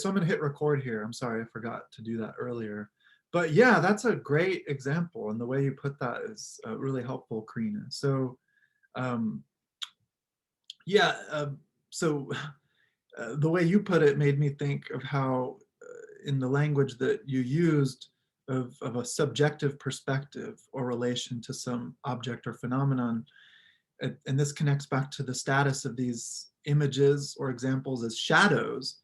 so I'm gonna hit record here. I'm sorry, I forgot to do that earlier. But yeah, that's a great example, and the way you put that is really helpful, Karina. So um, yeah, so the way you put it made me think of how in the language that you used of a subjective perspective or relation to some object or phenomenon, and this connects back to the status of these images or examples as shadows.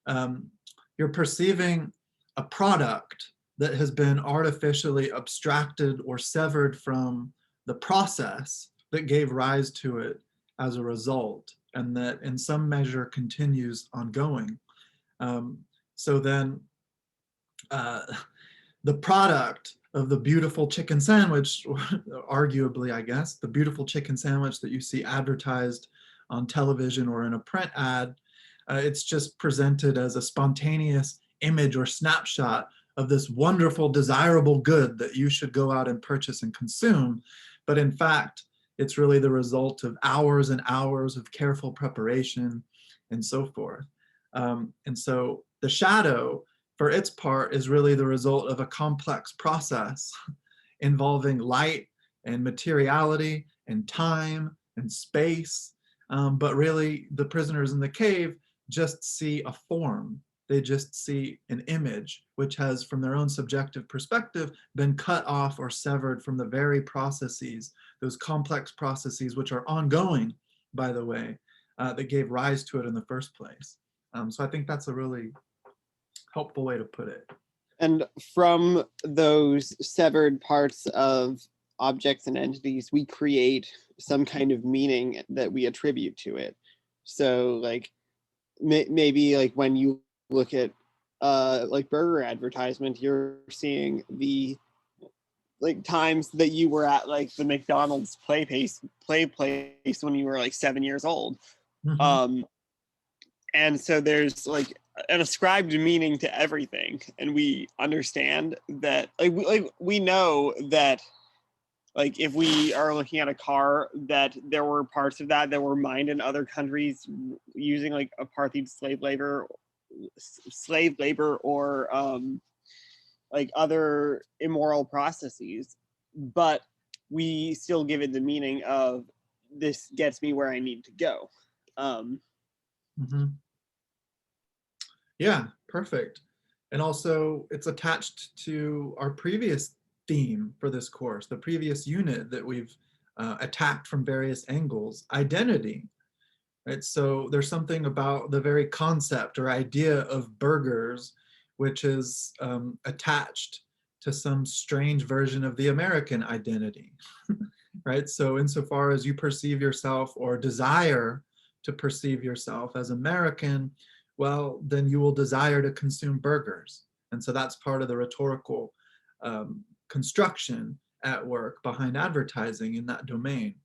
um, you're perceiving a product that has been artificially abstracted or severed from the process that gave rise to it as a result, and that in some measure continues ongoing. Um, so then uh, the product of the beautiful chicken sandwich, arguably, I guess, the beautiful chicken sandwich that you see advertised on television or in a print ad, it's just presented as a spontaneous image or snapshot of this wonderful, desirable good that you should go out and purchase and consume. But in fact, it's really the result of hours and hours of careful preparation and so forth. And so the shadow, for its part, is really the result of a complex process involving light and materiality and time and space. But really, the prisoners in the cave just see a form. They just see an image, which has, from their own subjective perspective, been cut off or severed from the very processes, those complex processes, which are ongoing, by the way, that gave rise to it in the first place. So I think that's a really helpful way to put it. And from those severed parts of objects and entities, we create some kind of meaning that we attribute to it. So like maybe like when you look at like burger advertisement, you're seeing the like times that you were at like the McDonald's play place when you were like 7 years old. Mm-hmm. And so there's like an ascribed meaning to everything, and we understand that we know that like if we are looking at a car, that there were parts of that were mined in other countries using like apartheid slave labor or like other immoral processes, but we still give it the meaning of this gets me where I need to go. Mm-hmm. Yeah, perfect. And also it's attached to our previous theme for this course, the previous unit that we've attacked from various angles, identity. Right? So there's something about the very concept or idea of burgers, which is attached to some strange version of the American identity, right? So insofar as you perceive yourself or desire to perceive yourself as American, well, then you will desire to consume burgers. And so that's part of the rhetorical construction at work behind advertising in that domain.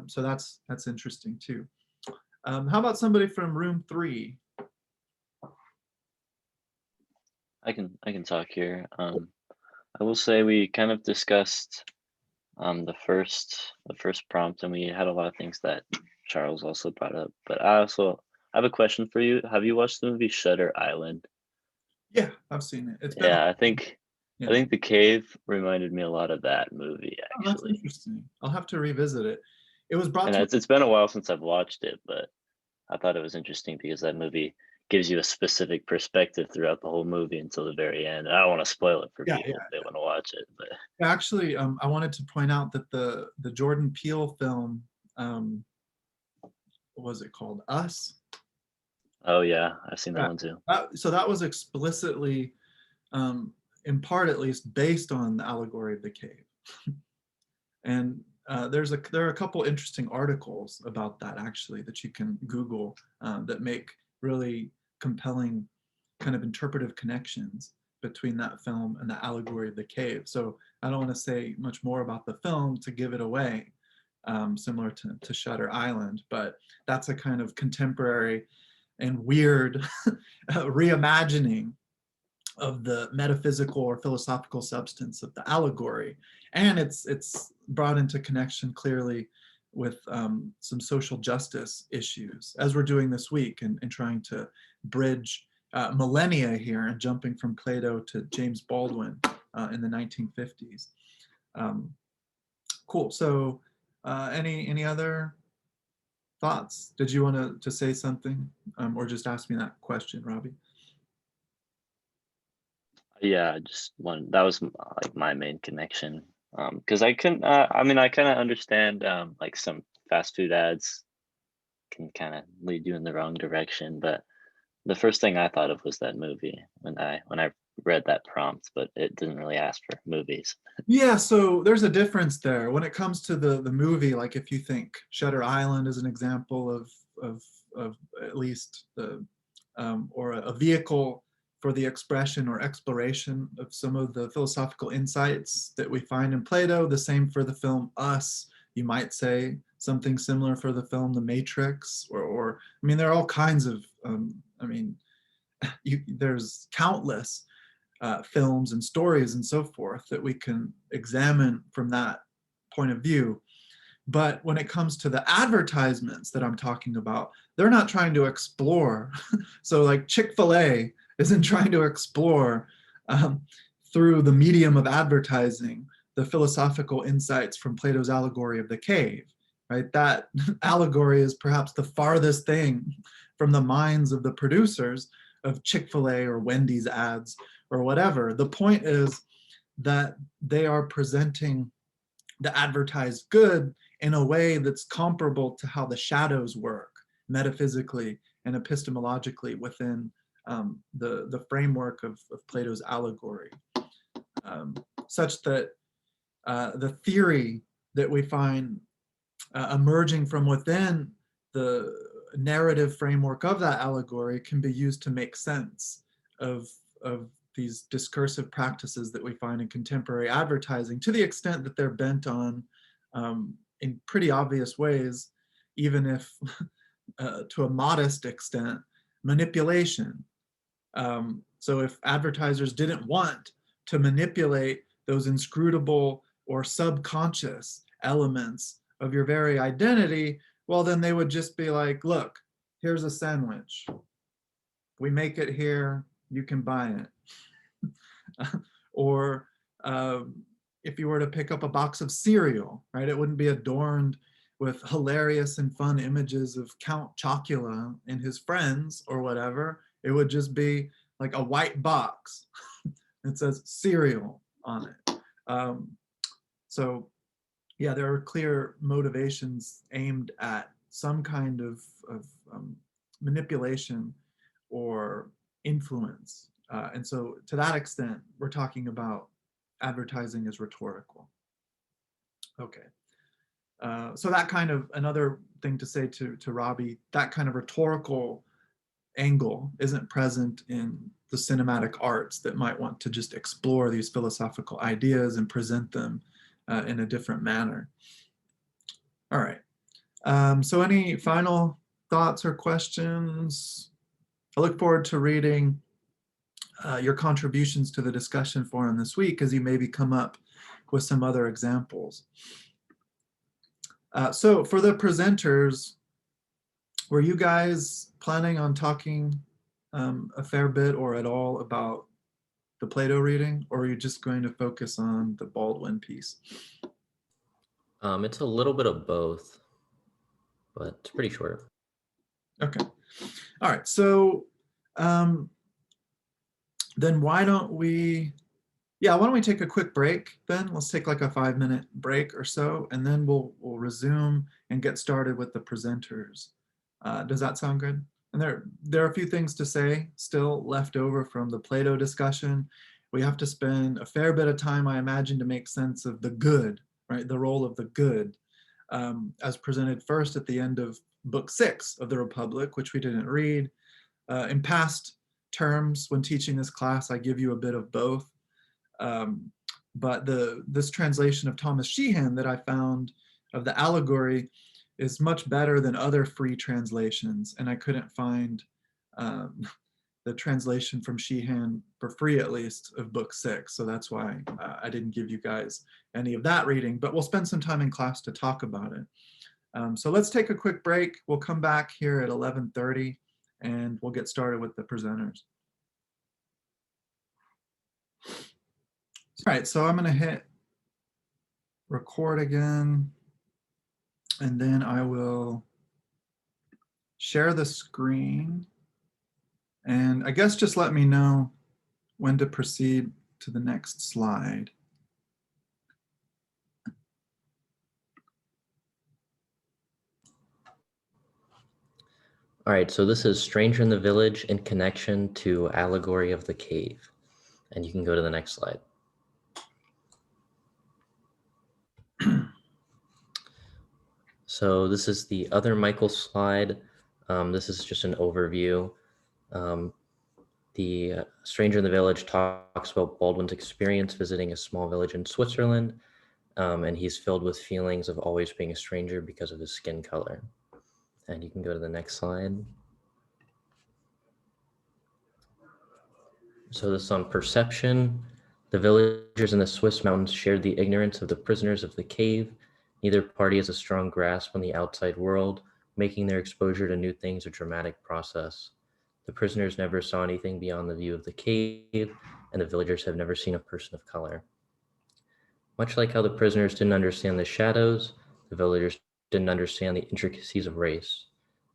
So that's interesting too. How about somebody from room 3? I can talk here. I will say we kind of discussed the first prompt, and we had a lot of things that Charles also brought up. But I have a question for you. Have you watched the movie Shutter Island? Yeah, I've seen it. It's been I think The Cave reminded me a lot of that movie, actually. Oh, that's interesting. I'll have to revisit it. It was brought and to it's been a while since I've watched it, but I thought it was interesting because that movie gives you a specific perspective throughout the whole movie until the very end. I don't want to spoil it for people if they want to watch it. But actually, I wanted to point out that the Jordan Peele film, what was it called? Us? Oh yeah, I've seen that one too. So that was explicitly, in part at least, based on the allegory of the cave. And there are a couple interesting articles about that actually that you can Google that make really compelling kind of interpretive connections between that film and the allegory of the cave. So I don't want to say much more about the film to give it away, similar to Shutter Island, but that's a kind of contemporary and weird reimagining of the metaphysical or philosophical substance of the allegory. And it's brought into connection clearly with some social justice issues, as we're doing this week, and trying to bridge millennia here and jumping from Plato to James Baldwin in the 1950s. Cool. So any other thoughts? Did you want to say something or just ask me that question, Robbie? Yeah, just one. That was like my main connection. Because I couldn't. I mean, I kind of understand. Like some fast food ads can kind of lead you in the wrong direction. But the first thing I thought of was that movie when I read that prompt, but it didn't really ask for movies. Yeah, so there's a difference there when it comes to the movie. Like if you think Shutter Island is an example of at least the or a vehicle for the expression or exploration of some of the philosophical insights that we find in Plato. The same for the film Us. You might say something similar for the film The Matrix, or I mean, there are all kinds of. I mean, there's countless films and stories and so forth that we can examine from that point of view. But when it comes to the advertisements that I'm talking about, they're not trying to explore. So like Chick-fil-A isn't trying to explore through the medium of advertising the philosophical insights from Plato's allegory of the cave, right? That allegory is perhaps the farthest thing from the minds of the producers of Chick-fil-A or Wendy's ads or whatever. The point is that they are presenting the advertised good in a way that's comparable to how the shadows work metaphysically and epistemologically within the framework of Plato's allegory, such that the theory that we find emerging from within the narrative framework of that allegory can be used to make sense of these discursive practices that we find in contemporary advertising, to the extent that they're bent on, in pretty obvious ways, even if to a modest extent, manipulation. So if advertisers didn't want to manipulate those inscrutable or subconscious elements of your very identity, well, then they would just be like, look, here's a sandwich. We make it here, you can buy it. Or if you were to pick up a box of cereal, right, it wouldn't be adorned with hilarious and fun images of Count Chocula and his friends or whatever. It would just be like a white box. It says cereal on it. So yeah, there are clear motivations aimed at some kind of manipulation or influence. And so to that extent, we're talking about advertising as rhetorical. Okay. So that kind of, another thing to say to Robbie, that kind of rhetorical angle isn't present in the cinematic arts that might want to just explore these philosophical ideas and present them in a different manner. All right. So any final thoughts or questions? I look forward to reading your contributions to the discussion forum this week as you maybe come up with some other examples. So for the presenters, were you guys planning on talking a fair bit or at all about the Plato reading, or are you just going to focus on the Baldwin piece? It's a little bit of both, but it's pretty short. Okay. All right. So then why don't we take a quick break then? Let's take like a 5-minute break or so, and then we'll resume and get started with the presenters. Does that sound good? And there are a few things to say still left over from the Plato discussion. We have to spend a fair bit of time, I imagine, to make sense of the good, right? The role of the good, as presented first at the end of Book 6 of the Republic, which we didn't read. In past terms, when teaching this class, I give you a bit of both. But this translation of Thomas Sheehan that I found of the allegory is much better than other free translations, and I couldn't find the translation from Sheehan for free, at least, of Book 6, so that's why I didn't give you guys any of that reading, but we'll spend some time in class to talk about it. So let's take a quick break. We'll come back here at 11:30 and we'll get started with the presenters. All right, so I'm going to hit record again, and then I will share the screen. And I guess just let me know when to proceed to the next slide. All right, so this is Stranger in the Village in connection to Allegory of the Cave. And you can go to the next slide. So this is the other Michael slide. This is just an overview. The Stranger in the Village talks about Baldwin's experience visiting a small village in Switzerland, and he's filled with feelings of always being a stranger because of his skin color. And you can go to the next slide. So this is on perception. The villagers in the Swiss mountains shared the ignorance of the prisoners of the cave. Neither party has a strong grasp on the outside world, making their exposure to new things a dramatic process. The prisoners never saw anything beyond the view of the cave, and the villagers have never seen a person of color. Much like how the prisoners didn't understand the shadows, the villagers didn't understand the intricacies of race.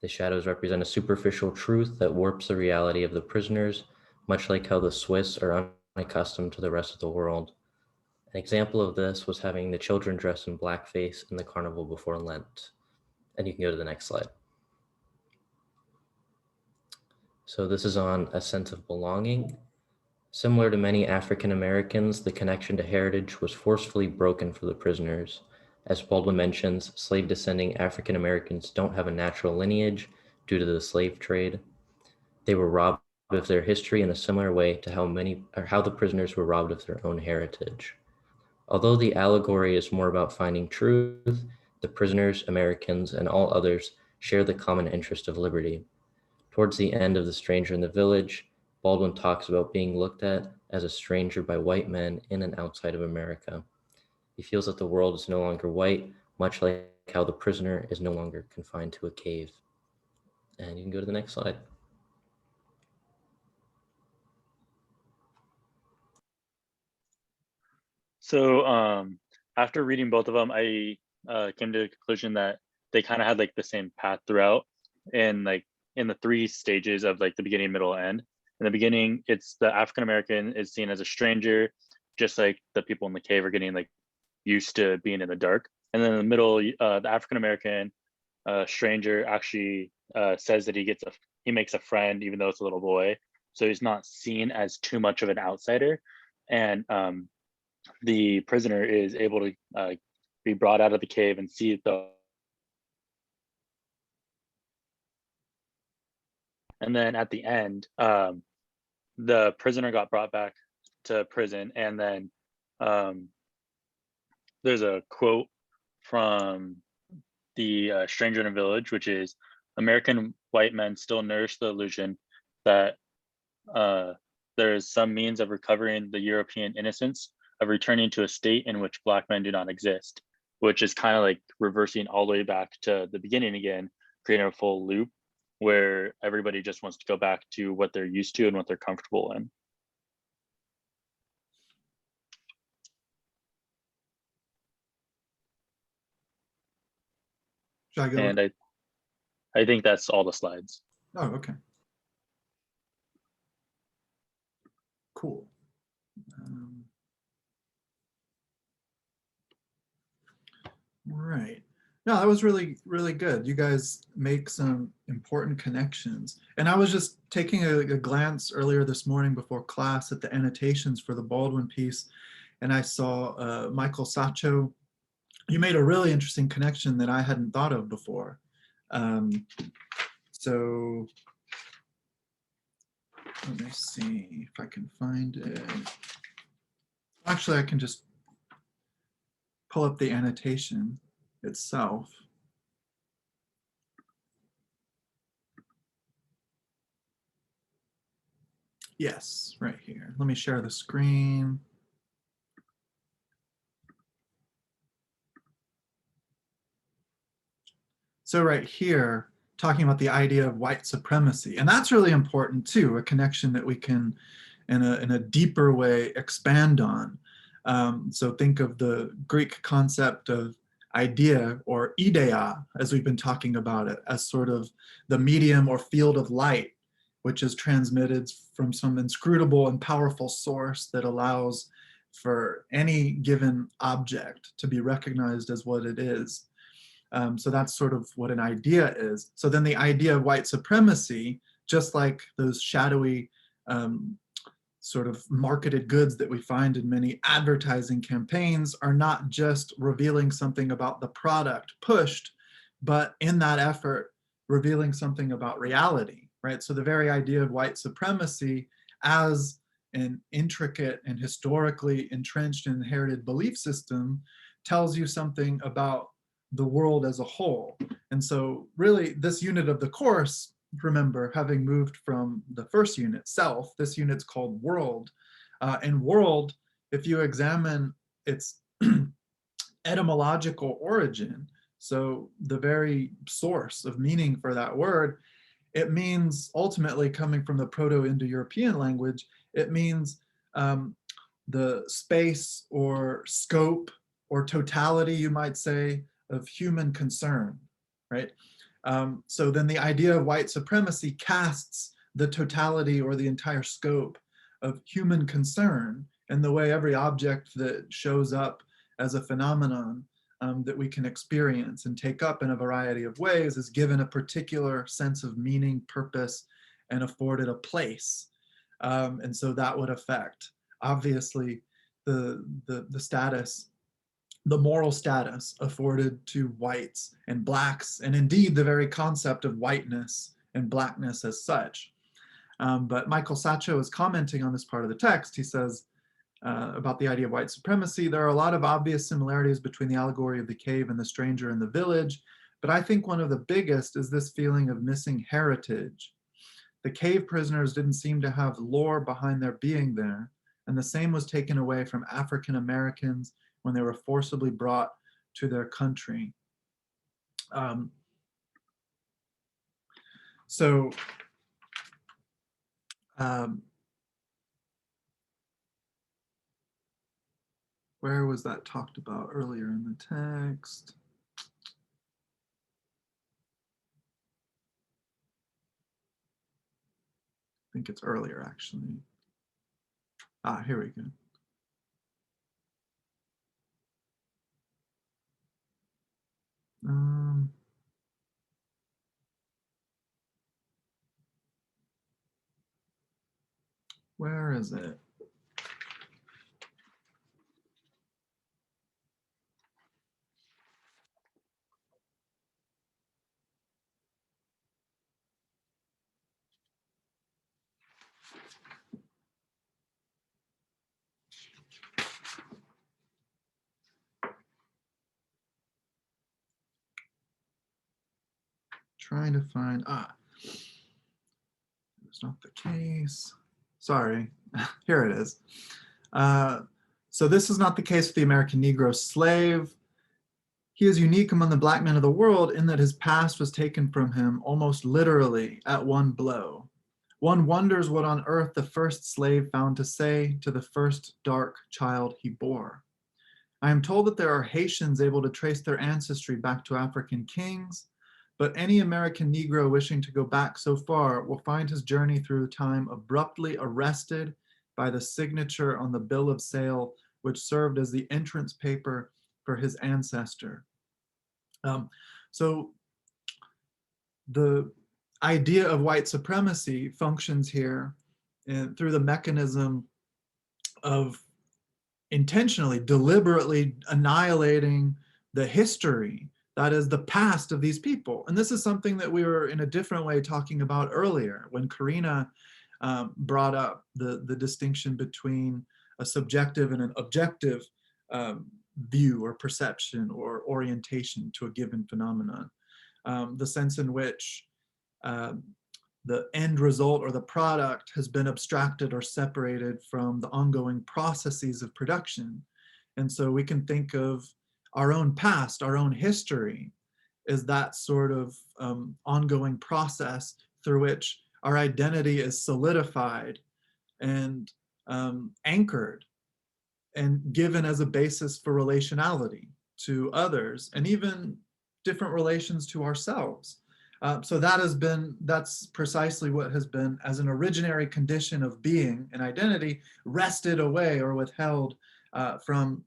The shadows represent a superficial truth that warps the reality of the prisoners, much like how the Swiss are unaccustomed to the rest of the world. An example of this was having the children dressed in blackface in the carnival before Lent. And you can go to the next slide. So this is on a sense of belonging. Similar to many African Americans, the connection to heritage was forcefully broken for the prisoners. As Baldwin mentions, slave descending African Americans don't have a natural lineage due to the slave trade. They were robbed of their history in a similar way to how the prisoners were robbed of their own heritage. Although the allegory is more about finding truth, the prisoners, Americans, and all others share the common interest of liberty. Towards the end of The Stranger in the Village, Baldwin talks about being looked at as a stranger by white men in and outside of America. He feels that the world is no longer white, much like how the prisoner is no longer confined to a cave. And you can go to the next slide. So after reading both of them, I came to the conclusion that they kind of had like the same path throughout, and like in the three stages of like the beginning, middle, end. In the beginning, it's the African American is seen as a stranger, just like the people in the cave are getting like used to being in the dark. And then in the middle, the African American stranger actually says that he makes a friend, even though it's a little boy, so he's not seen as too much of an outsider. And the prisoner is able to be brought out of the cave and see the. And then at the end, the prisoner got brought back to prison, and then there's a quote from the Stranger in a Village, which is, "American white men still nourish the illusion that there is some means of recovering the European innocence, of returning to a state in which Black men do not exist," which is kind of like reversing all the way back to the beginning again, creating a full loop where everybody just wants to go back to what they're used to and what they're comfortable in. Should I go? And I think that's all the slides. Oh, okay. Cool. Right. No, that was really, really good. You guys make some important connections. And I was just taking a glance earlier this morning before class at the annotations for the Baldwin piece, and I saw Michael Sacco. You made a really interesting connection that I hadn't thought of before. So let me see if I can find it. Actually, I can just pull up the annotation itself. Yes, right here. Let me share the screen. So right here, talking about the idea of white supremacy, and that's really important too, a connection that we can, in a deeper way, expand on. So think of the Greek concept of idea, or ideia, as we've been talking about it, as sort of the medium or field of light, which is transmitted from some inscrutable and powerful source that allows for any given object to be recognized as what it is. So that's sort of what an idea is. So then the idea of white supremacy, just like those shadowy sort of marketed goods that we find in many advertising campaigns, are not just revealing something about the product pushed, but in that effort, revealing something about reality, right? So the very idea of white supremacy as an intricate and historically entrenched and inherited belief system tells you something about the world as a whole. And so really this unit of the course, remember, having moved from the first unit, self, this unit's called world. And world, if you examine its etymological origin, so the very source of meaning for that word, it means, ultimately coming from the Proto-Indo-European language, it means the space or scope or totality, you might say, of human concern, right? So then the idea of white supremacy casts the totality or the entire scope of human concern and the way every object that shows up as a phenomenon that we can experience and take up in a variety of ways is given a particular sense of meaning, purpose, and afforded a place. And so that would affect, obviously, the status, the moral status afforded to whites and blacks, and indeed the very concept of whiteness and blackness as such. But Michael Sacco is commenting on this part of the text. He says about the idea of white supremacy, there are a lot of obvious similarities between the allegory of the cave and the stranger in the village, but I think one of the biggest is this feeling of missing heritage. The cave prisoners didn't seem to have lore behind their being there, and the same was taken away from African Americans when they were forcibly brought to their country. Where was that talked about earlier in the text? I think it's earlier, actually. Here we go. Where is it? Trying to find, it's not the case. Sorry, here it is. So this is not the case with the American Negro slave. He is unique among the black men of the world in that his past was taken from him almost literally at one blow. One wonders what on earth the first slave found to say to the first dark child he bore. I am told that there are Haitians able to trace their ancestry back to African kings, but any American Negro wishing to go back so far will find his journey through time abruptly arrested by the signature on the bill of sale, which served as the entrance paper for his ancestor. So the idea of white supremacy functions here through the mechanism of intentionally, deliberately annihilating the history, that is the past of these people. And this is something that we were in a different way talking about earlier when Karina brought up the distinction between a subjective and an objective view or perception or orientation to a given phenomenon. The sense in which the end result or the product has been abstracted or separated from the ongoing processes of production. And so we can think of our own past, our own history, is that sort of ongoing process through which our identity is solidified and anchored and given as a basis for relationality to others, and even different relations to ourselves. So that's precisely what has been, as an originary condition of being and identity, wrested away or withheld from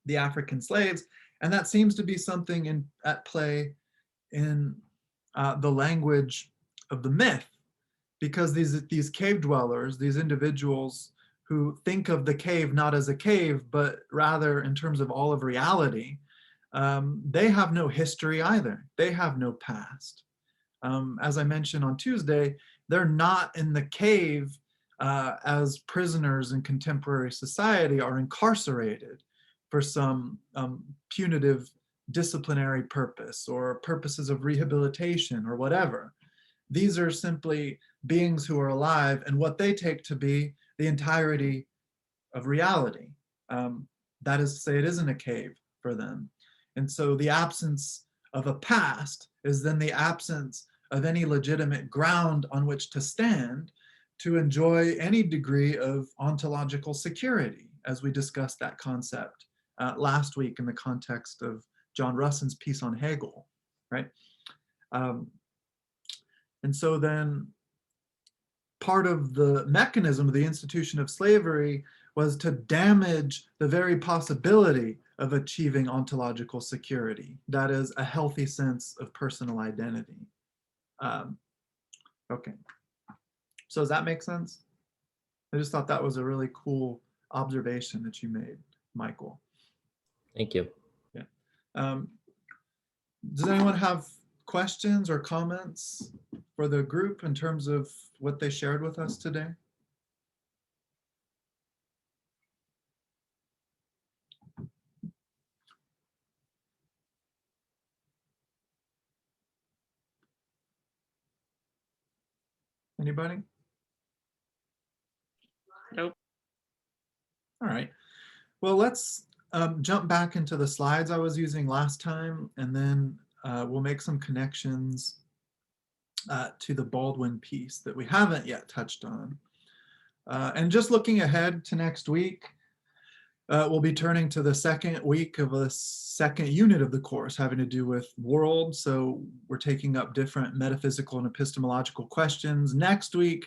the African slaves. And that seems to be something at play in the language of the myth, because these cave dwellers, these individuals who think of the cave not as a cave, but rather in terms of all of reality, they have no history either. They have no past. As I mentioned on Tuesday, they're not in the cave as prisoners in contemporary society are incarcerated for some punitive disciplinary purpose or purposes of rehabilitation or whatever. These are simply beings who are alive and what they take to be the entirety of reality. That is to say, it isn't a cave for them. And so the absence of a past is then the absence of any legitimate ground on which to stand to enjoy any degree of ontological security, as we discussed that concept last week in the context of John Russon's piece on Hegel, right? And so then part of the mechanism of the institution of slavery was to damage the very possibility of achieving ontological security. That is, a healthy sense of personal identity. Okay, so does that make sense? I just thought that was a really cool observation that you made, Michael. Thank you. Yeah. Does anyone have questions or comments for the group in terms of what they shared with us today? Anybody? Nope. All right. Well, let's jump back into the slides I was using last time, and then we'll make some connections to the Baldwin piece that we haven't yet touched on. And just looking ahead to next week, we'll be turning to the second week of a second unit of the course having to do with world. So we're taking up different metaphysical and epistemological questions. Next week,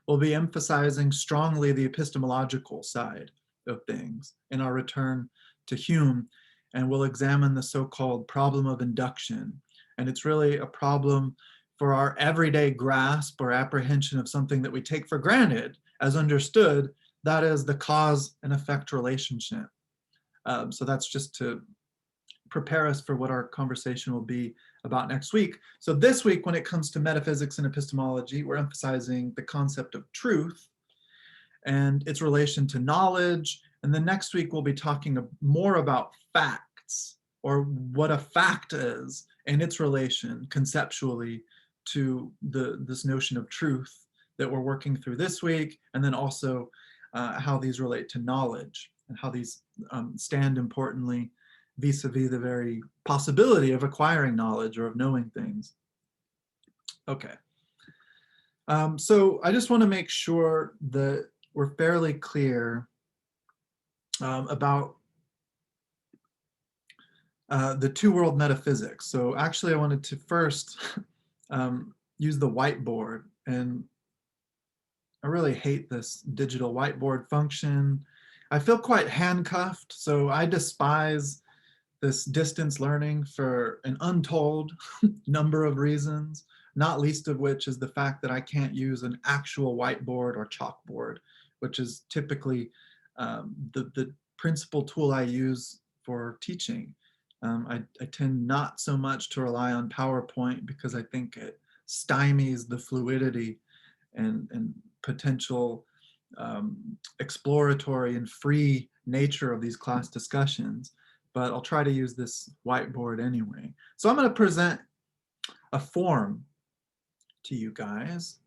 we'll be emphasizing strongly the epistemological side of things in our return to Hume, and we'll examine the so-called problem of induction. And it's really a problem for our everyday grasp or apprehension of something that we take for granted as understood, that is the cause and effect relationship. So that's just to prepare us for what our conversation will be about next week. So this week, when it comes to metaphysics and epistemology, we're emphasizing the concept of truth and its relation to knowledge. And then next week, we'll be talking more about facts, or what a fact is and its relation conceptually to this notion of truth that we're working through this week, and then also how these relate to knowledge and how these stand importantly vis-a-vis the very possibility of acquiring knowledge or of knowing things. Okay. So I just want to make sure that we're fairly clear about the two-world metaphysics. So actually I wanted to first use the whiteboard, and I really hate this digital whiteboard function. I feel quite handcuffed, so I despise this distance learning for an untold number of reasons, not least of which is the fact that I can't use an actual whiteboard or chalkboard, which is typically the principal tool I use for teaching. I tend not so much to rely on PowerPoint because I think it stymies the fluidity and potential exploratory and free nature of these class discussions, but I'll try to use this whiteboard anyway. So I'm going to present a form to you guys,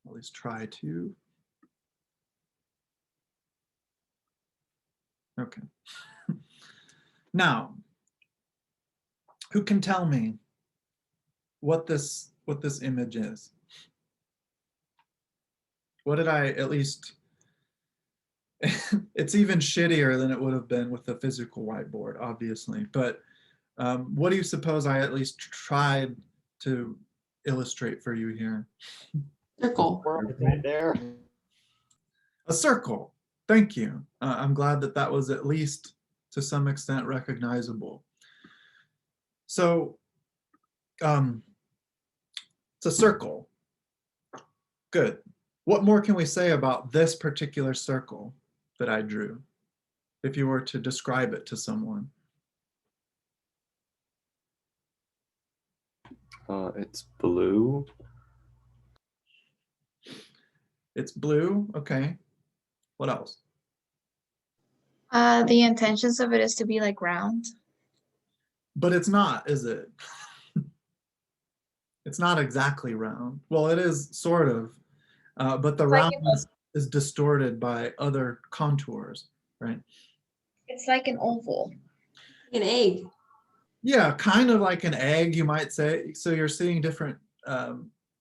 at least try to. Okay. Now, who can tell me what this image is? What did I at least it's even shittier than it would have been with the physical whiteboard, obviously. But what do you suppose I at least tried to illustrate for you here? Circle. World right there. A circle. Thank you. I'm glad that that was at least to some extent recognizable. So it's a circle. Good. What more can we say about this particular circle that I drew, if you were to describe it to someone? It's blue. It's blue. Okay. What else? The intentions of it is to be like round. But it's not, is it? It's not exactly round. Well, it is sort of, but the Like roundness is distorted by other contours, right? It's like an oval. An egg. Yeah, kind of like an egg, you might say. So you're seeing different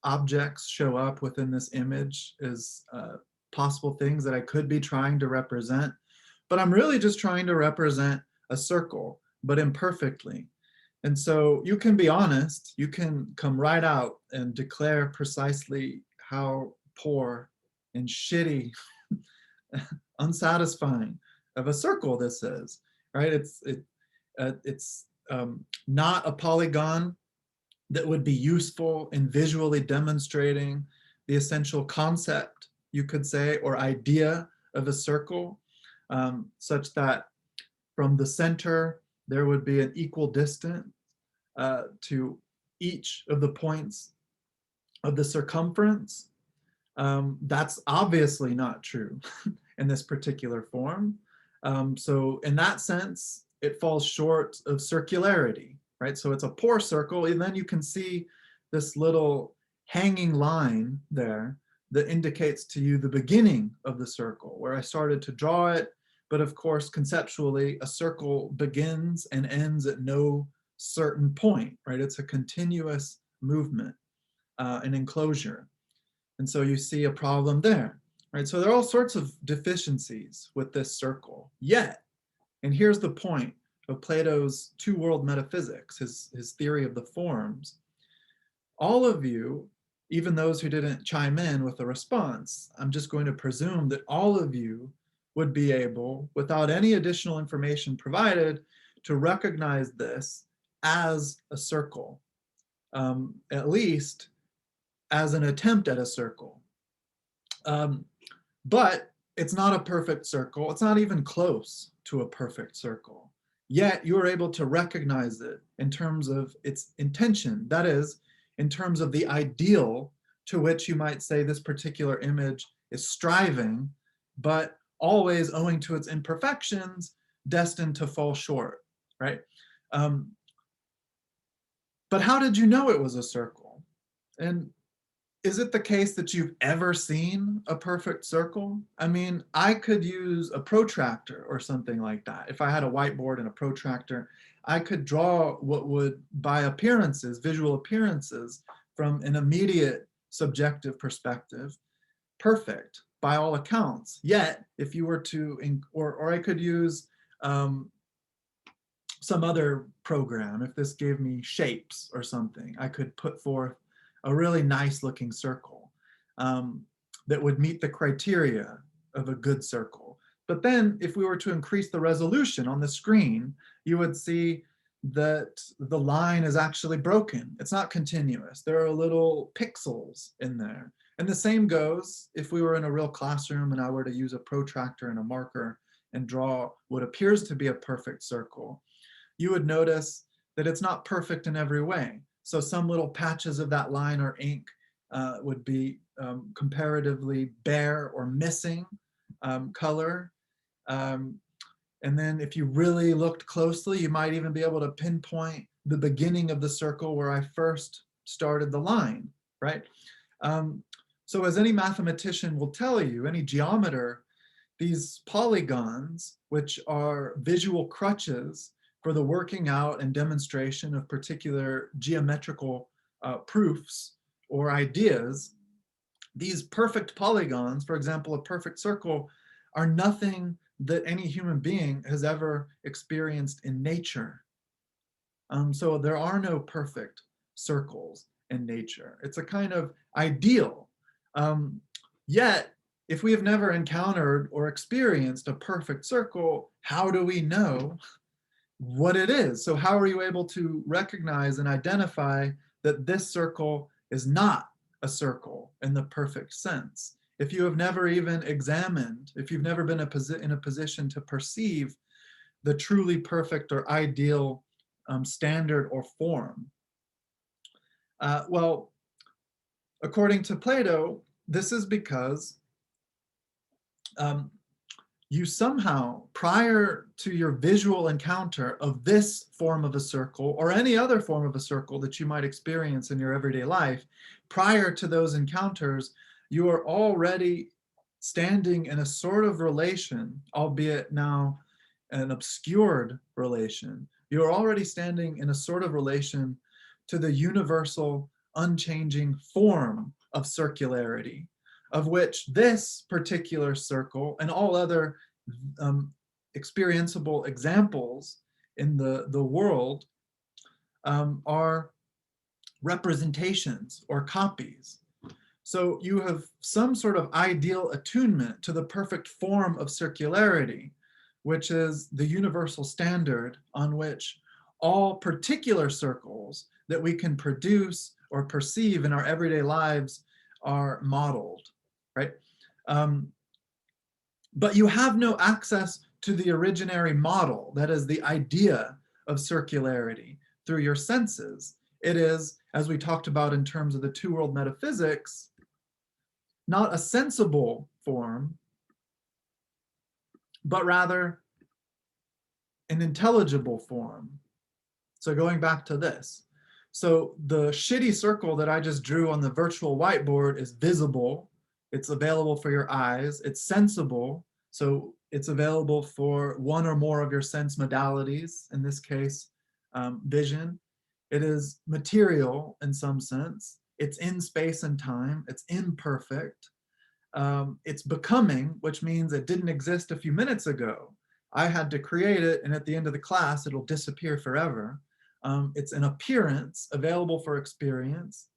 objects show up within this image as possible things that I could be trying to represent. But I'm really just trying to represent a circle, but imperfectly. And so you can be honest, you can come right out and declare precisely how poor and shitty, unsatisfying of a circle this is, right? It's not a polygon that would be useful in visually demonstrating the essential concept, you could say, or idea of a circle, such that from the center, there would be an equal distance to each of the points of the circumference. That's obviously not true in this particular form. So in that sense, it falls short of circularity, right? So it's a poor circle, and then you can see this little hanging line there that indicates to you the beginning of the circle, where I started to draw it. But of course, conceptually, a circle begins and ends at no certain point, right? It's a continuous movement, an enclosure. And so you see a problem there, right? So there are all sorts of deficiencies with this circle. Yet, and here's the point of Plato's two-world metaphysics, his theory of the forms, all of you, even those who didn't chime in with a response, I'm just going to presume that all of you would be able, without any additional information provided, to recognize this as a circle, at least as an attempt at a circle. But it's not a perfect circle. It's not even close to a perfect circle. Yet you are able to recognize it in terms of its intention. That is, in terms of the ideal to which you might say this particular image is striving, but always owing to its imperfections, destined to fall short, right? But how did you know it was a circle? And is it the case that you've ever seen a perfect circle? I mean, I could use a protractor or something like that. If I had a whiteboard and a protractor, I could draw what would, by appearances, visual appearances, from an immediate subjective perspective, perfect by all accounts. Yet, if you were to, or I could use some other program, if this gave me shapes or something, I could put forth a really nice looking circle that would meet the criteria of a good circle. But then if we were to increase the resolution on the screen, you would see that the line is actually broken. It's not continuous. There are little pixels in there. And the same goes if we were in a real classroom and I were to use a protractor and a marker and draw what appears to be a perfect circle. You would notice that it's not perfect in every way. So some little patches of that line or ink would be comparatively bare or missing color. And then if you really looked closely, you might even be able to pinpoint the beginning of the circle where I first started the line, right? So as any mathematician will tell you, any geometer, these polygons, which are visual crutches for the working out and demonstration of particular geometrical proofs or ideas, these perfect polygons, for example, a perfect circle, are nothing that any human being has ever experienced in nature. So there are no perfect circles in nature. It's a kind of ideal. Yet, if we have never encountered or experienced a perfect circle, how do we know what it is? So how are you able to recognize and identify that this circle is not a circle in the perfect sense? If you have never even examined, if you've never been in a position to perceive the truly perfect or ideal standard or form. Well, according to Plato, this is because you somehow, prior to your visual encounter of this form of a circle or any other form of a circle that you might experience in your everyday life, prior to those encounters, you are already standing in a sort of relation, albeit now an obscured relation. You're already standing in a sort of relation to the universal, unchanging form of circularity, of which this particular circle and all other experienceable examples in the world are representations or copies. So you have some sort of ideal attunement to the perfect form of circularity, which is the universal standard on which all particular circles that we can produce or perceive in our everyday lives are modeled, right? But you have no access to the originary model, that is the idea of circularity, through your senses. It is, as we talked about in terms of the two-world metaphysics, not a sensible form, but rather an intelligible form. So going back to this, so the shitty circle that I just drew on the virtual whiteboard is visible, it's available for your eyes, it's sensible, so it's available for one or more of your sense modalities, in this case, vision. It is material in some sense, it's in space and time, it's imperfect, it's becoming, which means it didn't exist a few minutes ago. I had to create it, and at the end of the class, it'll disappear forever. It's an appearance available for experience.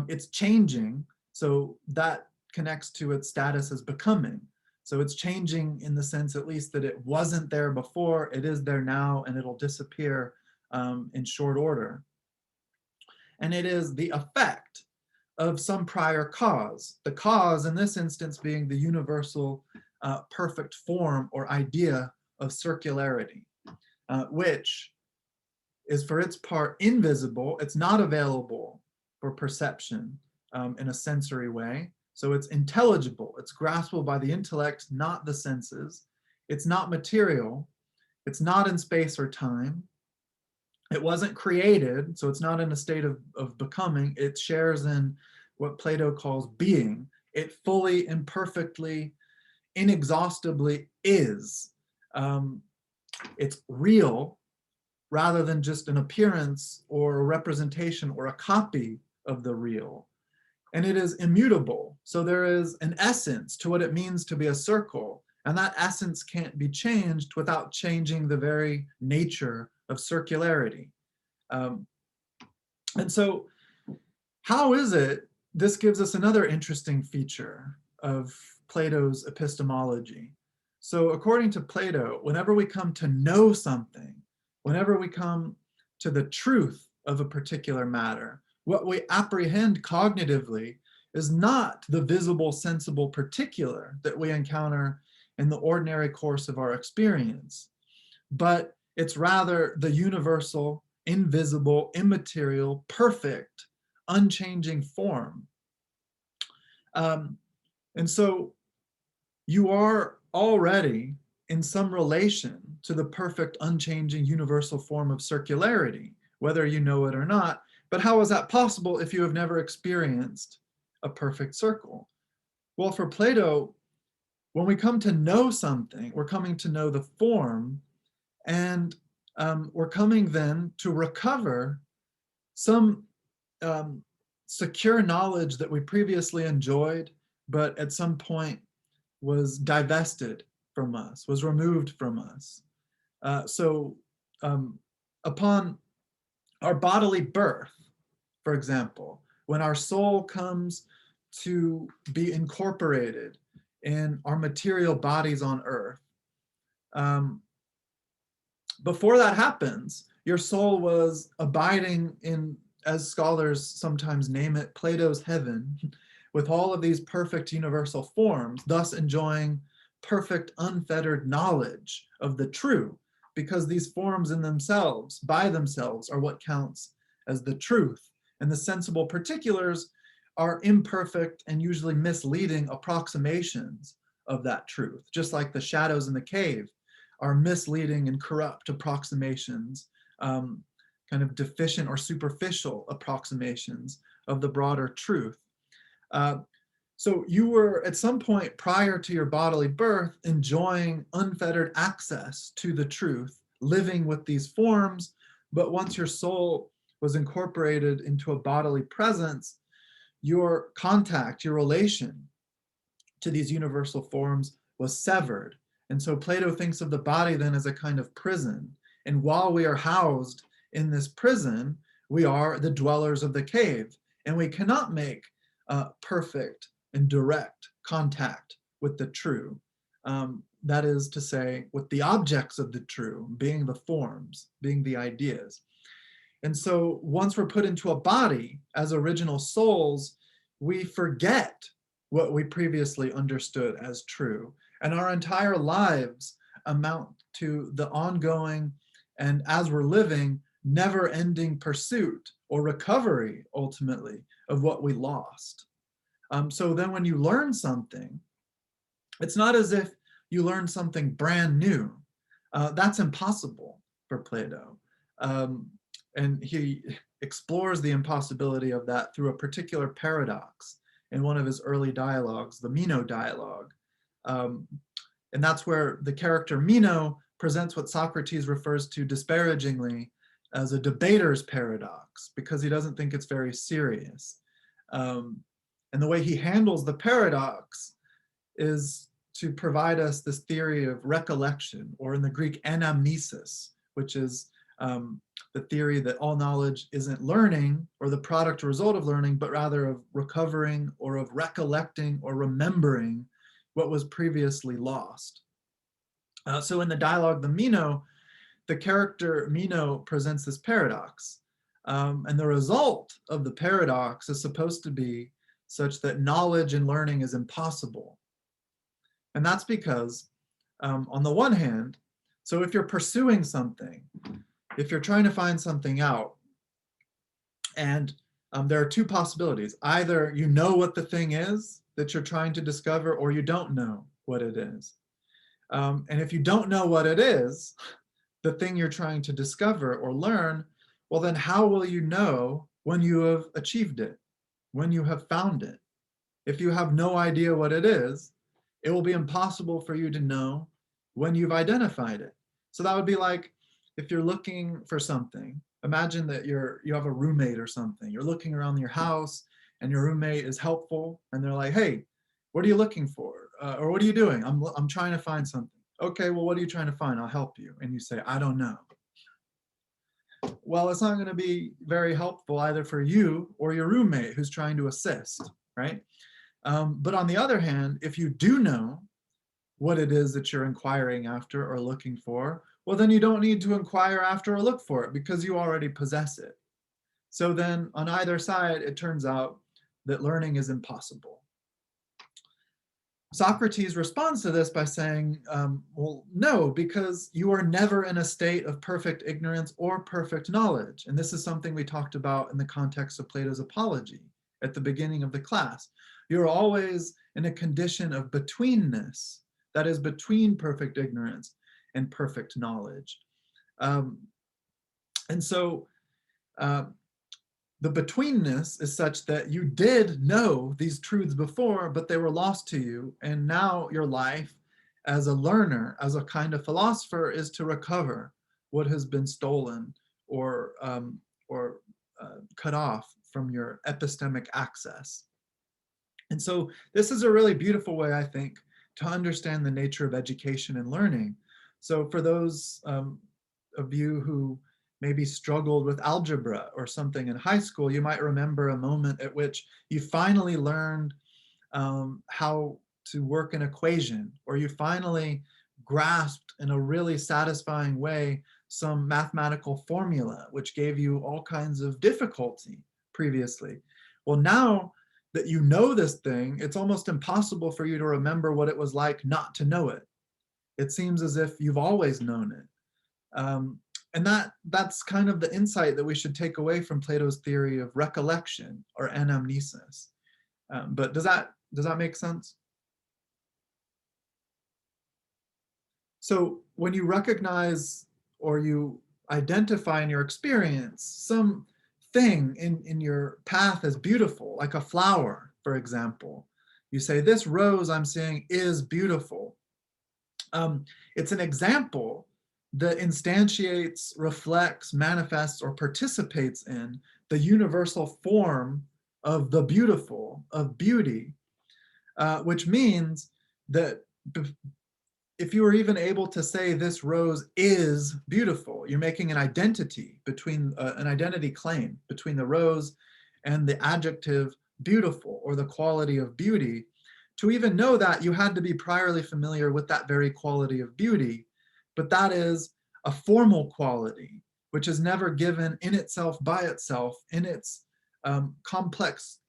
It's changing, so that connects to its status as becoming. So it's changing in the sense, at least, that it wasn't there before, it is there now, and it'll disappear in short order. And it is the effect of some prior cause. The cause in this instance being the universal perfect form or idea of circularity, which is for its part invisible. It's not available for perception in a sensory way. So it's intelligible, it's graspable by the intellect, not the senses. It's not material, it's not in space or time. It wasn't created, so it's not in a state of becoming. It shares in what Plato calls being. It fully, imperfectly, inexhaustibly is. It's real rather than just an appearance or a representation or a copy of the real. And it is immutable. So there is an essence to what it means to be a circle. And that essence can't be changed without changing the very nature of circularity. And so how is it, this gives us another interesting feature of Plato's epistemology. So according to Plato, whenever we come to know something, whenever we come to the truth of a particular matter, what we apprehend cognitively is not the visible, sensible particular that we encounter in the ordinary course of our experience, but it's rather the universal, invisible, immaterial, perfect, unchanging form. And so you are already in some relation to the perfect, unchanging, universal form of circularity, whether you know it or not. But how is that possible if you have never experienced a perfect circle? Well, for Plato, when we come to know something, we're coming to know the form, and we're coming then to recover some secure knowledge that we previously enjoyed, but at some point was divested from us, was removed from us. So upon our bodily birth, for example, when our soul comes to be incorporated in our material bodies on earth, before that happens, your soul was abiding in, as scholars sometimes name it, Plato's heaven, with all of these perfect universal forms, thus enjoying perfect unfettered knowledge of the true, because these forms in themselves, by themselves, are what counts as the truth. And the sensible particulars are imperfect and usually misleading approximations of that truth, just like the shadows in the cave are misleading and corrupt approximations, kind of deficient or superficial approximations of the broader truth. So you were at some point prior to your bodily birth enjoying unfettered access to the truth, living with these forms, but once your soul was incorporated into a bodily presence, your contact, your relation to these universal forms was severed. And so Plato thinks of the body then as a kind of prison. And while we are housed in this prison, we are the dwellers of the cave, and we cannot make perfect and direct contact with the true. That is to say, with the objects of the true, being the forms, being the ideas. And so once we're put into a body as original souls, we forget what we previously understood as true. And our entire lives amount to the ongoing and, as we're living, never-ending pursuit or recovery, ultimately, of what we lost. So then when you learn something, it's not as if you learn something brand new. That's impossible for Plato. And he explores the impossibility of that through a particular paradox in one of his early dialogues, the Meno dialogue. And that's where the character Meno presents what Socrates refers to disparagingly as a debater's paradox, because he doesn't think it's very serious. And the way he handles the paradox is to provide us this theory of recollection, or in the Greek, anamnesis, which is the theory that all knowledge isn't learning or the product or result of learning, but rather of recovering or of recollecting or remembering what was previously lost. So in the dialogue, the Meno, the character Meno presents this paradox. And the result of the paradox is supposed to be such that knowledge and learning is impossible. And that's because, on the one hand, so if you're pursuing something, if you're trying to find something out, and there are two possibilities. Either you know what the thing is that you're trying to discover, or you don't know what it is. And if you don't know what it is, the thing you're trying to discover or learn, well, then how will you know when you have achieved it, when you have found it? If you have no idea what it is, it will be impossible for you to know when you've identified it. So that would be like if you're looking for something. Imagine that you have a roommate or something. You're looking around your house and your roommate is helpful and they're like, hey, what are you looking for? Or what are you doing? I'm trying to find something. Okay, well, what are you trying to find? I'll help you. And you say, I don't know. Well, it's not going to be very helpful either for you or your roommate who's trying to assist, right? But on the other hand, if you do know what it is that you're inquiring after or looking for, well, then you don't need to inquire after or look for it because you already possess it. So then on either side, it turns out that learning is impossible. Socrates responds to this by saying, well, no, because you are never in a state of perfect ignorance or perfect knowledge. And this is something we talked about in the context of Plato's Apology at the beginning of the class. You're always in a condition of betweenness, that is, between perfect ignorance and perfect knowledge. And so the betweenness is such that you did know these truths before, but they were lost to you. And now your life as a learner, as a kind of philosopher, is to recover what has been stolen or cut off from your epistemic access. And so this is a really beautiful way, I think, to understand the nature of education and learning. So for those of you who maybe struggled with algebra or something in high school, you might remember a moment at which you finally learned how to work an equation, or you finally grasped in a really satisfying way some mathematical formula, which gave you all kinds of difficulty previously. Well, now that you know this thing, it's almost impossible for you to remember what it was like not to know it. It seems as if you've always known it. And that's kind of the insight that we should take away from Plato's theory of recollection or anamnesis. But does that make sense? So when you recognize or you identify in your experience some thing in your path as beautiful, like a flower, for example, you say, this rose I'm seeing is beautiful. It's an example that instantiates, reflects, manifests, or participates in the universal form of the beautiful, of beauty, which means that if you were even able to say this rose is beautiful, you're making an identity between an identity claim between the rose and the adjective beautiful, or the quality of beauty. To even know that, you had to be priorly familiar with that very quality of beauty, but that is a formal quality, which is never given in itself by itself in its complex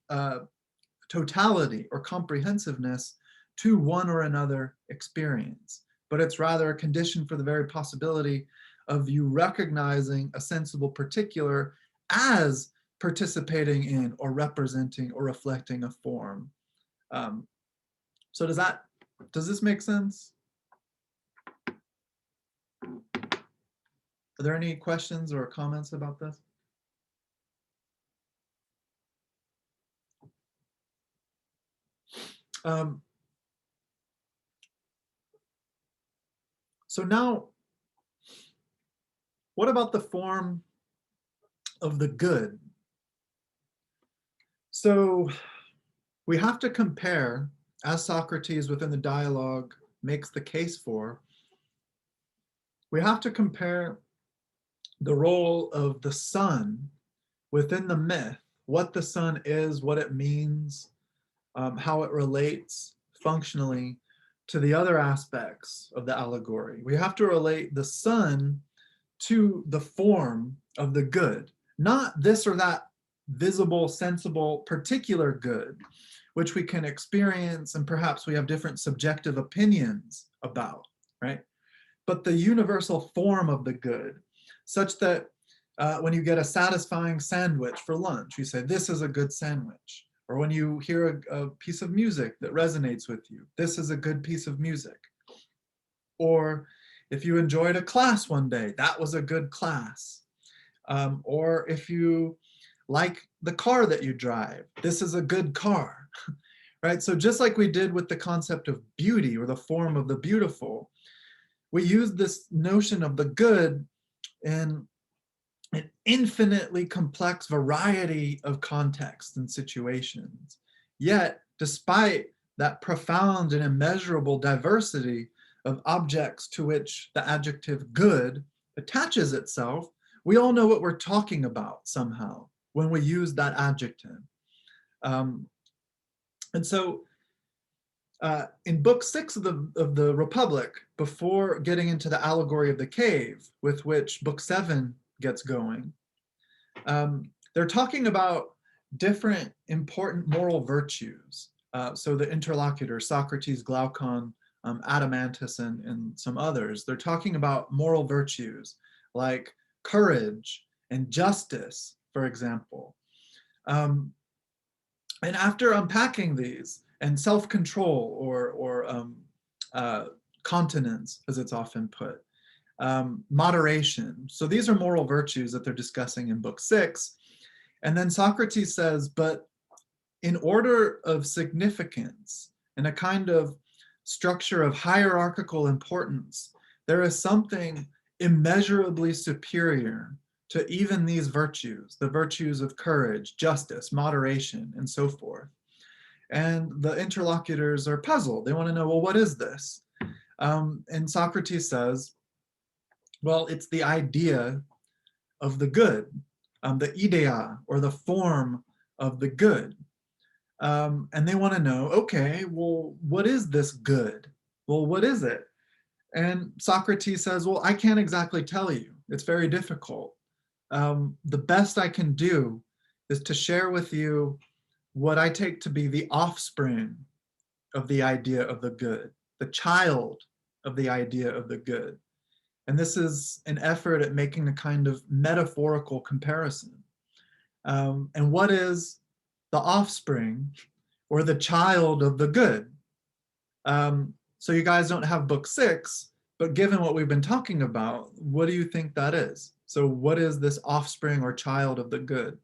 totality or comprehensiveness to one or another experience, but it's rather a condition for the very possibility of you recognizing a sensible particular as participating in or representing or reflecting a form. So does this make sense? Are there any questions or comments about this? So now, what about the form of the good? So we have to compare, as Socrates within the dialogue makes the case for, we have to compare the role of the sun within the myth, what the sun is, what it means, how it relates functionally to the other aspects of the allegory. We have to relate the sun to the form of the good, not this or that visible, sensible, particular good, which we can experience and perhaps we have different subjective opinions about, right? But the universal form of the good, such that when you get a satisfying sandwich for lunch, you say, this is a good sandwich. Or when you hear a piece of music that resonates with you, this is a good piece of music. Or if you enjoyed a class one day, that was a good class. Or if you like the car that you drive, this is a good car, right? So just like we did with the concept of beauty or the form of the beautiful, we use this notion of the good in an infinitely complex variety of contexts and situations. Yet, despite that profound and immeasurable diversity of objects to which the adjective good attaches itself, we all know what we're talking about somehow when we use that adjective. And so in book 6 of the Republic, before getting into the allegory of the cave, with which book 7 gets going, they're talking about different important moral virtues. So the interlocutors, Socrates, Glaucon, Adeimantus, and some others, they're talking about moral virtues like courage and justice, for example. And after unpacking these, and self-control or continence, as it's often put, moderation. So these are moral virtues that they're discussing in book 6. And then Socrates says, but in order of significance, in a kind of structure of hierarchical importance, there is something immeasurably superior to even these virtues, the virtues of courage, justice, moderation, and so forth. And the interlocutors are puzzled. They want to know, well, what is this? And Socrates says, well, it's the idea of the good, the idea, or the form of the good. And they want to know, okay, well, what is this good? Well, what is it? And Socrates says, well, I can't exactly tell you. It's very difficult. The best I can do is to share with you what I take to be the offspring of the idea of the good, the child of the idea of the good. And this is an effort at making a kind of metaphorical comparison. And what is the offspring or the child of the good? So you guys don't have book 6, but given what we've been talking about, what do you think that is? So what is this offspring or child of the good?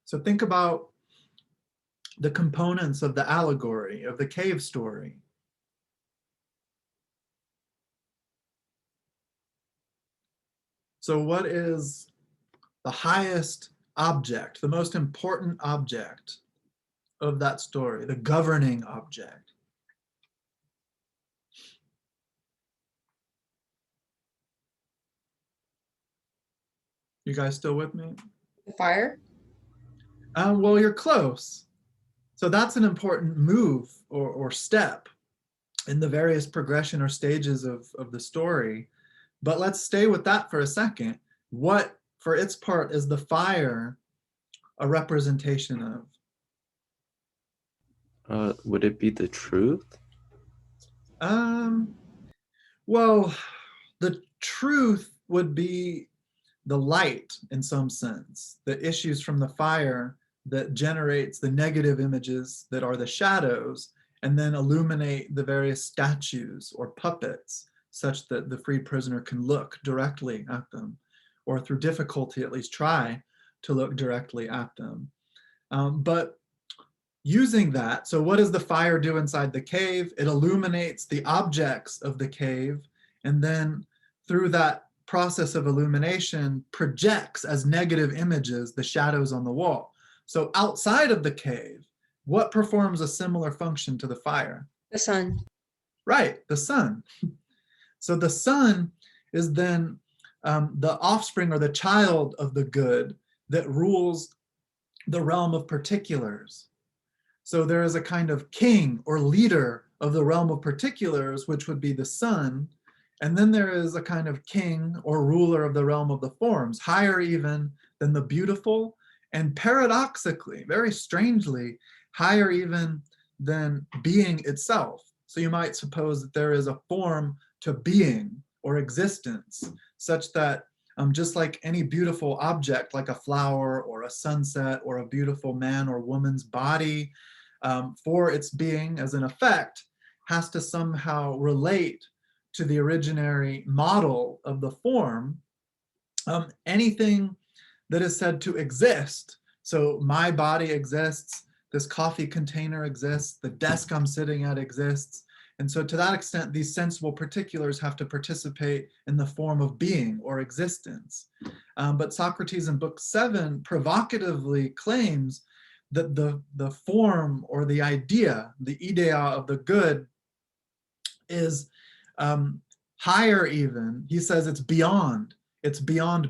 So think about the components of the allegory, of the cave story. So what is the highest object, the most important object of that story, the governing object? You guys still with me? The fire? Well, you're close. So that's an important move or step in the various progression or stages of the story. But let's stay with that for a second. What, for its part, is the fire a representation of? Would it be the truth? Well, the truth would be the light in some sense that issues from the fire that generates the negative images that are the shadows and then illuminate the various statues or puppets such that the freed prisoner can look directly at them, or through difficulty at least try to look directly at them. But using that, so what does the fire do inside the cave? It illuminates the objects of the cave, and then through that process of illumination projects as negative images the shadows on the wall. So outside of the cave, what performs a similar function to the fire? The sun. Right, the sun. So the sun is then the offspring or the child of the good that rules the realm of particulars. So there is a kind of king or leader of the realm of particulars, which would be the sun. And then there is a kind of king or ruler of the realm of the forms, higher even than the beautiful, and paradoxically, very strangely, higher even than being itself. So you might suppose that there is a form to being or existence, such that just like any beautiful object, like a flower or a sunset or a beautiful man or woman's body, for its being as an effect, has to somehow relate to the originary model of the form. Anything that is said to exist, so my body exists, this coffee container exists, the desk I'm sitting at exists, and so to that extent, these sensible particulars have to participate in the form of being or existence. But Socrates in book 7 provocatively claims that the form or the idea, the idea of the good is higher even. He says it's beyond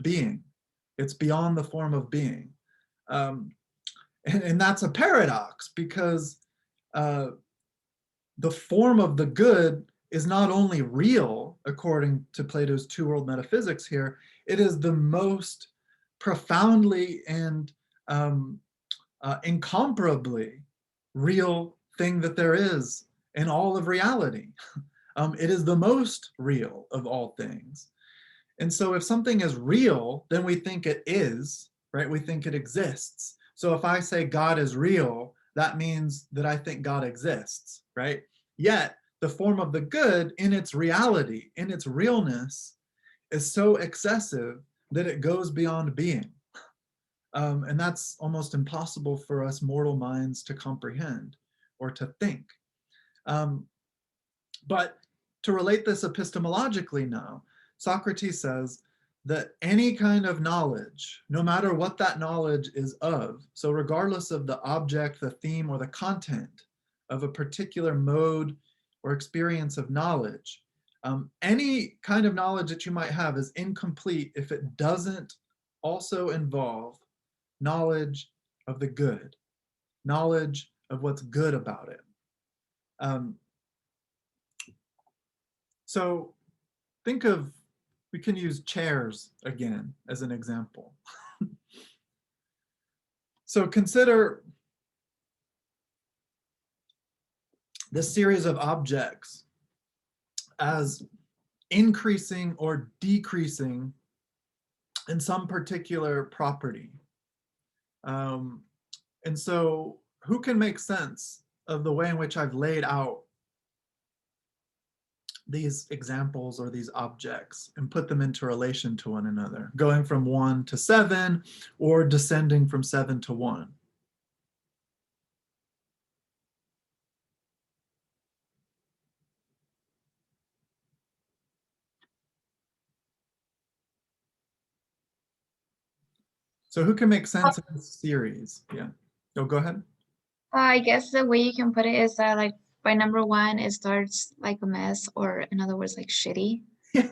being. It's beyond the form of being. And that's a paradox because the form of the good is not only real, according to Plato's two-world metaphysics here, it is the most profoundly and incomparably real thing that there is in all of reality. It is the most real of all things. And so if something is real, then we think it is, right? We think it exists. So if I say God is real, that means that I think God exists, right? Yet the form of the good in its reality, in its realness, is so excessive that it goes beyond being. And that's almost impossible for us mortal minds to comprehend or to think. But to relate this epistemologically now, Socrates says that any kind of knowledge, no matter what that knowledge is of, so regardless of the object, the theme, or the content of a particular mode or experience of knowledge, any kind of knowledge that you might have is incomplete if it doesn't also involve knowledge of the good, knowledge of what's good about it. So think of, we can use chairs again as an example. So consider this series of objects as increasing or decreasing in some particular property. And so who can make sense of the way in which I've laid out these examples or these objects and put them into relation to one another, going from 1 to 7 or descending from 7 to 1? So who can make sense of this series? Yeah. Oh, go ahead. I guess the way you can put it is that like by number 1, it starts like a mess, or in other words, like shitty. Yeah.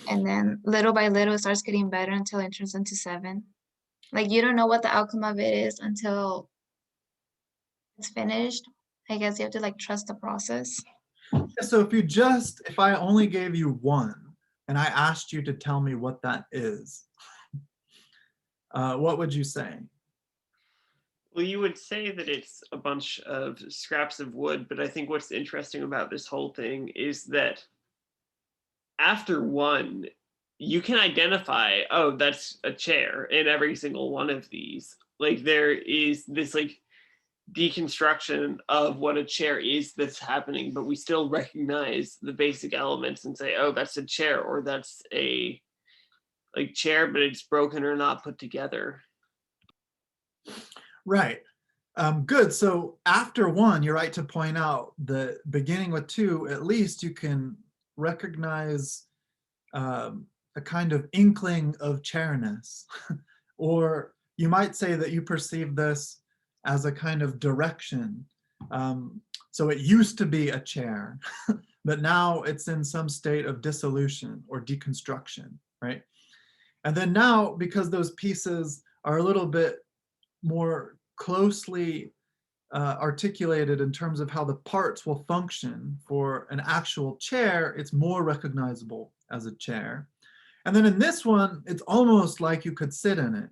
And then little by little, it starts getting better until it turns into 7. Like you don't know what the outcome of it is until it's finished. I guess you have to like trust the process. So if I only gave you 1 and I asked you to tell me what that is, what would you say? Well, you would say that it's a bunch of scraps of wood, but I think what's interesting about this whole thing is that after 1, you can identify, oh, that's a chair in every single one of these. Like there is this like deconstruction of what a chair is that's happening, but we still recognize the basic elements and say, oh, that's a chair, or that's a like chair, but it's broken or not put together. Right. Good. So after 1, you're right to point out that beginning with 2, at least you can recognize a kind of inkling of chairness. Or you might say that you perceive this as a kind of direction. So it used to be a chair, but now it's in some state of dissolution or deconstruction, right? And then now, because those pieces are a little bit more closely articulated in terms of how the parts will function for an actual chair, it's more recognizable as a chair. And then in this one, it's almost like you could sit in it.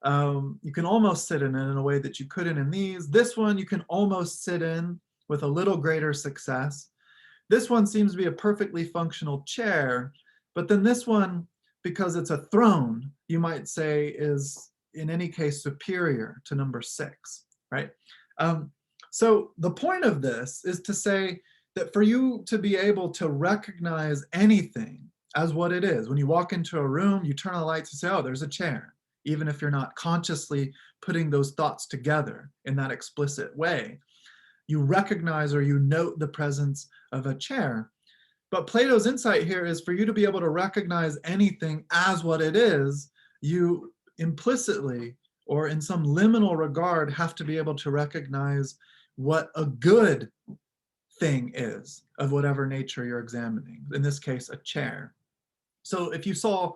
You can almost sit in it in a way that you couldn't in these. This one you can almost sit in with a little greater success. This one seems to be a perfectly functional chair, but then this one, because it's a throne, you might say is in any case superior to number 6, right? So the point of this is to say that for you to be able to recognize anything as what it is, when you walk into a room, you turn on the lights and say, oh, there's a chair, even if you're not consciously putting those thoughts together in that explicit way. You recognize or you note the presence of a chair. But Plato's insight here is for you to be able to recognize anything as what it is, you implicitly or in some liminal regard have to be able to recognize what a good thing is of whatever nature you're examining, in this case a chair. So if you saw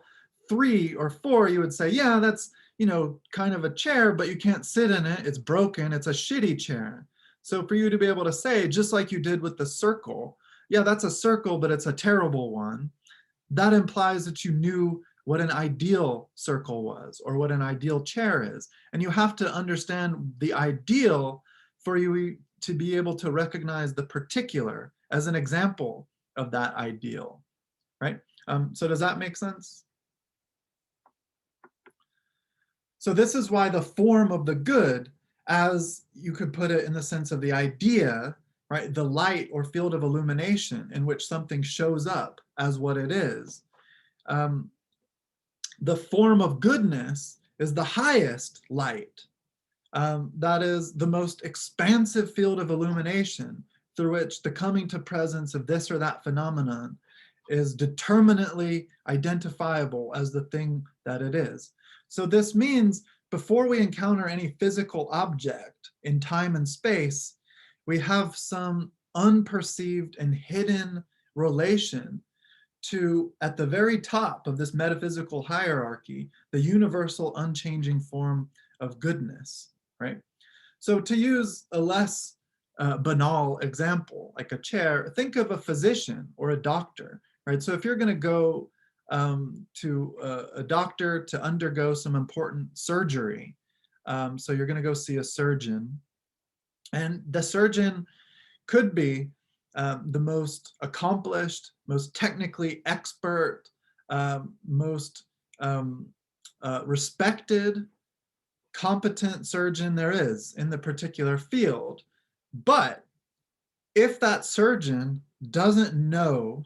3 or 4, you would say, yeah, that's, you know, kind of a chair, but you can't sit in it, it's broken, it's a shitty chair. So for you to be able to say, just like you did with the circle, yeah, that's a circle, but it's a terrible one, that implies that you knew what an ideal circle was or what an ideal chair is. And you have to understand the ideal for you to be able to recognize the particular as an example of that ideal, right? So does that make sense? So this is why the form of the good, as you could put it in the sense of the idea, right, the light or field of illumination in which something shows up as what it is, the form of goodness is the highest light. That is the most expansive field of illumination through which the coming to presence of this or that phenomenon is determinately identifiable as the thing that it is. So this means before we encounter any physical object in time and space, we have some unperceived and hidden relation to, at the very top of this metaphysical hierarchy, the universal unchanging form of goodness, right? So to use a less banal example, like a chair, think of a physician or a doctor, right? So if you're going to go to a doctor to undergo some important surgery, so you're going to go see a surgeon, and the surgeon could be the most accomplished, most technically expert, most respected, competent surgeon there is in the particular field. But if that surgeon doesn't know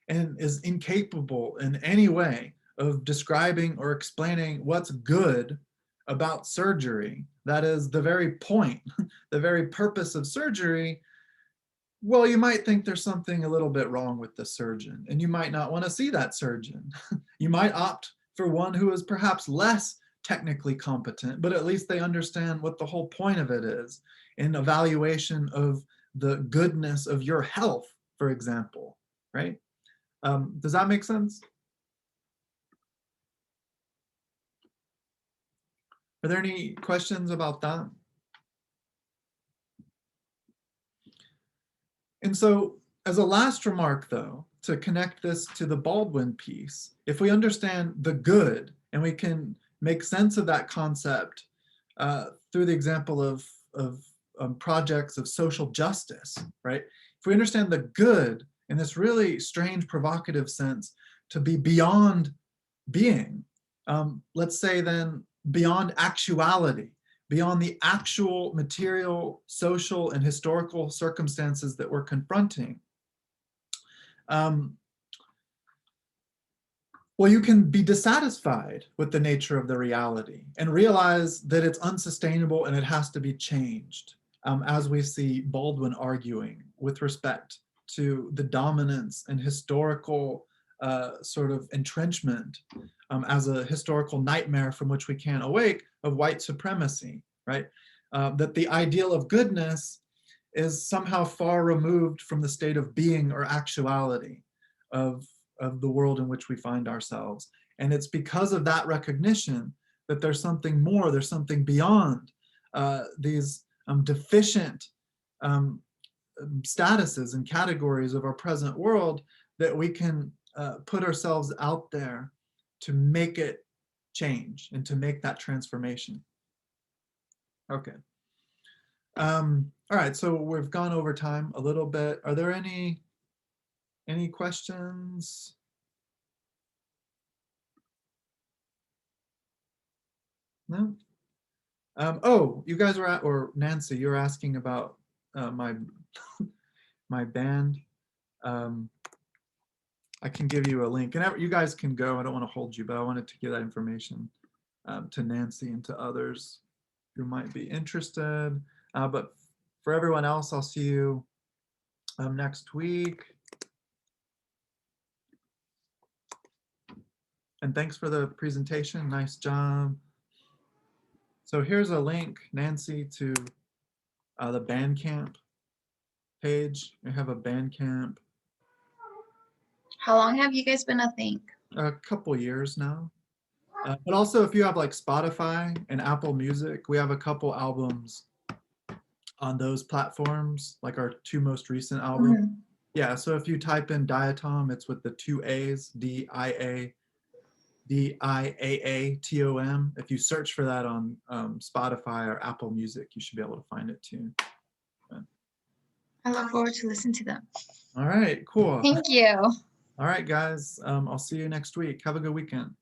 and is incapable in any way of describing or explaining what's good about surgery, that is the very point, the very purpose of surgery, well, you might think there's something a little bit wrong with the surgeon, and you might not want to see that surgeon. You might opt for one who is perhaps less technically competent, but at least they understand what the whole point of it is in evaluation of the goodness of your health, for example, right? Does that make sense? Are there any questions about that? And so as a last remark, though, to connect this to the Baldwin piece, if we understand the good and we can make sense of that concept through the example of projects of social justice, right? If we understand the good in this really strange, provocative sense to be beyond being, let's say then beyond actuality, beyond the actual material, social, and historical circumstances that we're confronting. Well, you can be dissatisfied with the nature of the reality and realize that it's unsustainable and it has to be changed, as we see Baldwin arguing with respect to the dominance and historical sort of entrenchment as a historical nightmare from which we can't awake of white supremacy, right? That the ideal of goodness is somehow far removed from the state of being or actuality of the world in which we find ourselves. And it's because of that recognition that there's something more, there's something beyond these deficient statuses and categories of our present world that we can put ourselves out there to make it change and to make that transformation. Okay. All right, so we've gone over time a little bit. Are there any questions? No? Oh, you guys were or Nancy, you're asking about my band. I can give you a link, and you guys can go. I don't want to hold you, but I wanted to give that information to Nancy and to others who might be interested. But for everyone else, I'll see you next week. And thanks for the presentation. Nice job. So here's a link, Nancy, to the Bandcamp page. We have a Bandcamp. How long have you guys been a thing? A couple years now. But also if you have like Spotify and Apple Music, we have a couple albums on those platforms, like our two most recent albums. Mhm. Yeah, so if you type in Diatom, it's with the two A's, DIAATOM. If you search for that on Spotify or Apple Music, you should be able to find it too. I look forward to listening to them. All right, cool. Thank you. All right, guys, I'll see you next week. Have a good weekend.